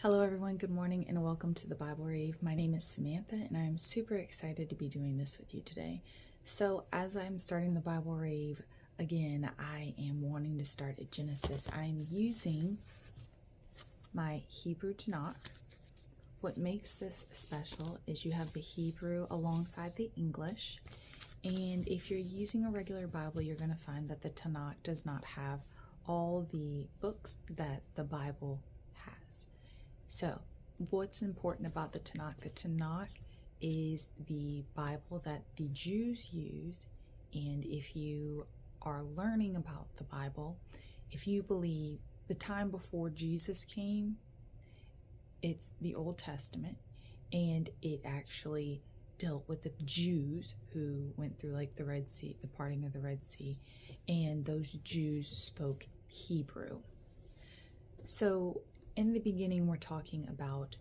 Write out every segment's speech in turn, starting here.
Hello everyone, good morning and welcome to the Bible Rave. My name is Samantha and I'm super excited to be doing this with you today. So as I'm starting the Bible Rave again, I am wanting to start at Genesis. I'm using my Hebrew Tanakh. What makes this special is you have the Hebrew alongside the English, and if you're using a regular Bible, you're going to find that the Tanakh does not have all the books that the Bible has. So, what's important about the Tanakh? The Tanakh is the Bible that the Jews use, and if you are learning about the Bible, if you believe the time before Jesus came, it's the Old Testament, and it actually dealt with the Jews who went through like the Red Sea, the parting of the Red Sea, and those Jews spoke Hebrew. So, in the beginning, we're talking about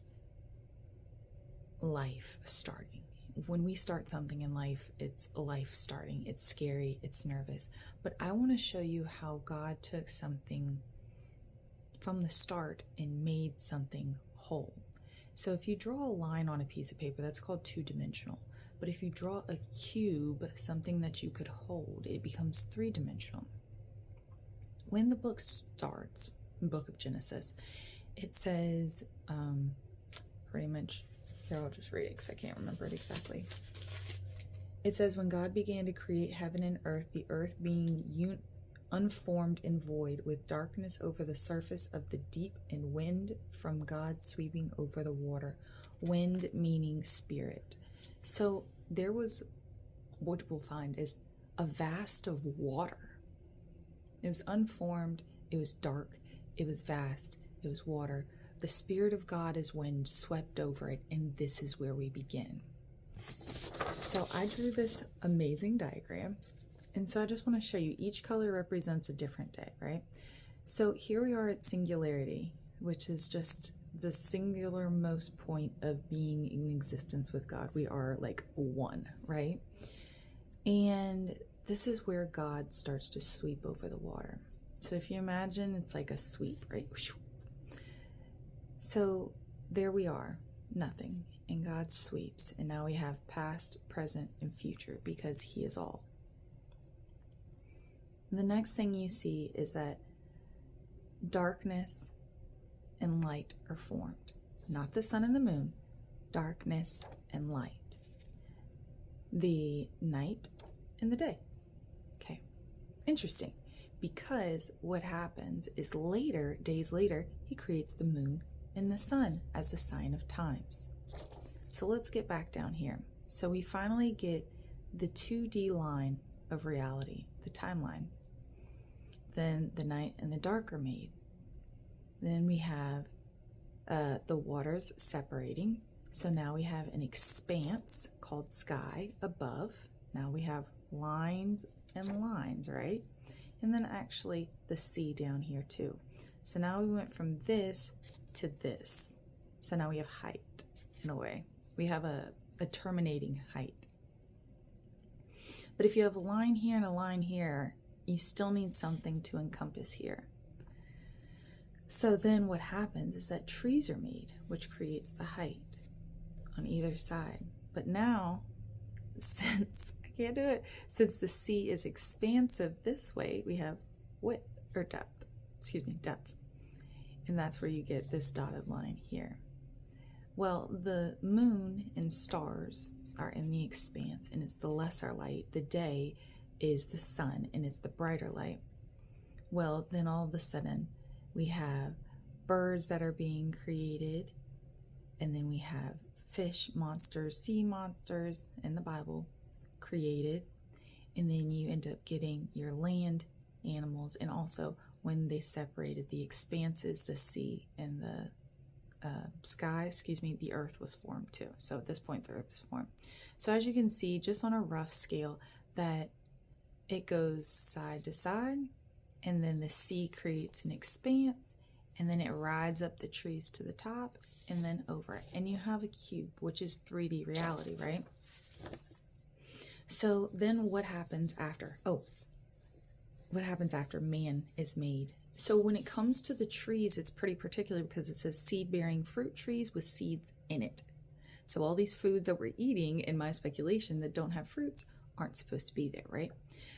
life starting. When we start something in life, it's life starting. It's scary, it's nervous. But I want to show you how God took something from the start and made something whole. So if you draw a line on a piece of paper, that's called two-dimensional. But if you draw a cube, something that you could hold, it becomes three-dimensional. When the book starts, the book of Genesis, it says, pretty much, here I'll just read it because I can't remember it exactly. It says, when God began to create heaven and earth, the earth being unformed and void, with darkness over the surface of the deep, and wind from God sweeping over the water. Wind meaning spirit. So there was, what we'll find is a vast of water. It was unformed, it was dark, it was vast, it was water. The Spirit of God as wind swept over it, and this is where we begin. So I drew this amazing diagram, and so I just want to show you each color represents a different day, right? So here we are at singularity, which is just the singular most point of being in existence with God. We are like one, right? And this is where God starts to sweep over the water. So if you imagine, it's like a sweep, right? So there we are, nothing, and God sweeps, and now we have past, present, and future because He is all. The next thing you see is that darkness and light are formed. Not the sun and the moon, darkness and light. The night and the day. Okay, interesting, because what happens is later, days later, He creates the moon and the sun as a sign of times. So let's get back down here. So we finally get the 2D line of reality, the timeline. Then the night and the dark are made. Then we have the waters separating. So now we have an expanse called sky above. Now we have lines and lines, right? And then actually the sea down here too. So now we went from this to this. So now we have height in a way. We have a terminating height. But if you have a line here and a line here, you still need something to encompass here. So then what happens is that trees are made, which creates the height on either side. But now, since I can't do it, since the sea is expansive this way, we have width or depth. Depth. And that's where you get this dotted line here. Well, the moon and stars are in the expanse, and it's the lesser light. The day is the sun, and it's the brighter light. Well, then all of a sudden, we have birds that are being created, and then we have fish, monsters, sea monsters in the Bible created, and then you end up getting your land animals, and also when they separated the expanses, the sea and the sky, the earth was formed too. So at this point, the earth is formed. So as you can see, just on a rough scale, that it goes side to side, and then the sea creates an expanse, and then it rides up the trees to the top, and then over it. And you have a cube, which is 3D reality, right? So then what happens after? Oh, what happens after man is made So when it comes to the trees, it's pretty particular because it says seed-bearing fruit trees with seeds in it. So all these foods that we're eating, in my speculation, that don't have fruits aren't supposed to be there, right?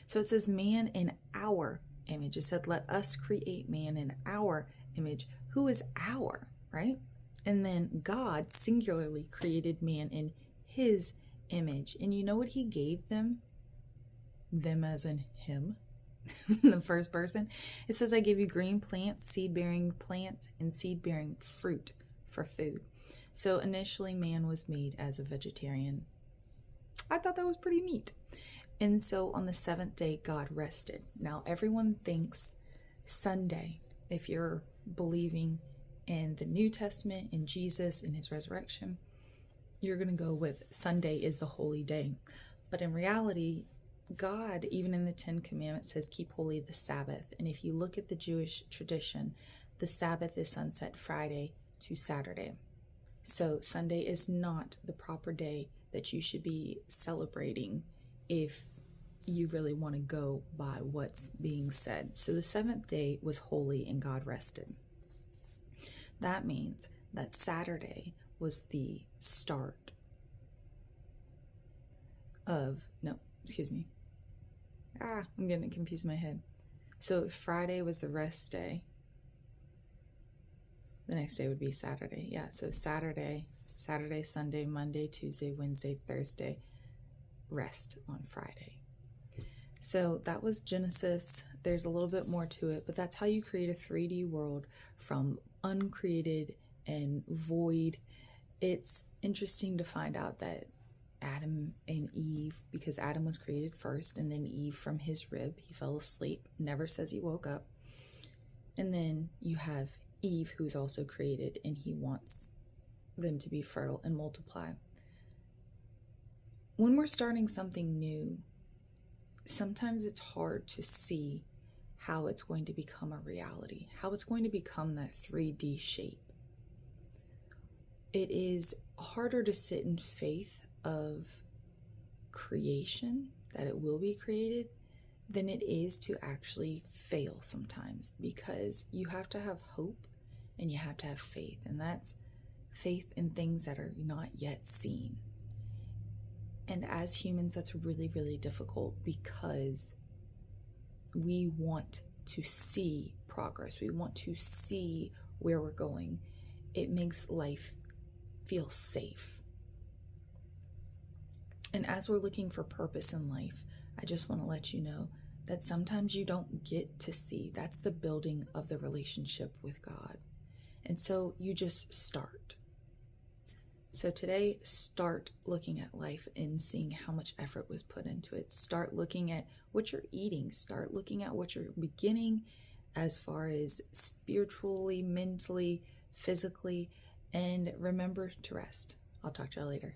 So it says man in our image. It said, let us create man in our image. Who is our, right? And then God singularly created man in his image. And you know what he gave them? Them as in him. The first person. It says, I give you green plants, seed-bearing plants, and seed-bearing fruit for food. So initially man was made as a vegetarian. I thought that was pretty neat. And so on the seventh day, God rested. Now everyone thinks Sunday, if you're believing in the New Testament, in Jesus, in his resurrection, you're going to go with Sunday is the holy day. But in reality, God, even in the 10 Commandments, says keep holy the Sabbath. And if you look at the Jewish tradition, the Sabbath is sunset Friday to Saturday. So Sunday is not the proper day that you should be celebrating if you really want to go by what's being said. So the seventh day was holy and God rested. That means that Saturday was the start of, I'm getting it confused in my head. So Friday was the rest day. The next day would be Saturday. Yeah, so Saturday, Sunday, Monday, Tuesday, Wednesday, Thursday, rest on Friday. So that was Genesis. There's a little bit more to it, but that's how you create a 3D world from uncreated and void. It's interesting to find out that Adam and Eve, because Adam was created first and then Eve from his rib, he fell asleep, never says he woke up. And then you have Eve, who's also created, and he wants them to be fertile and multiply. When we're starting something new, sometimes it's hard to see how it's going to become a reality, how it's going to become that 3D shape. It is harder to sit in faith of creation, that it will be created, than it is to actually fail sometimes, because you have to have hope and you have to have faith, and that's faith in things that are not yet seen. And as humans, that's really, really difficult because we want to see progress. We want to see where we're going. It makes life feel safe. And as we're looking for purpose in life, I just want to let you know that sometimes you don't get to see. That's the building of the relationship with God. And so you just start. So today, start looking at life and seeing how much effort was put into it. Start looking at what you're eating. Start looking at what you're beginning as far as spiritually, mentally, physically, and remember to rest. I'll talk to you later.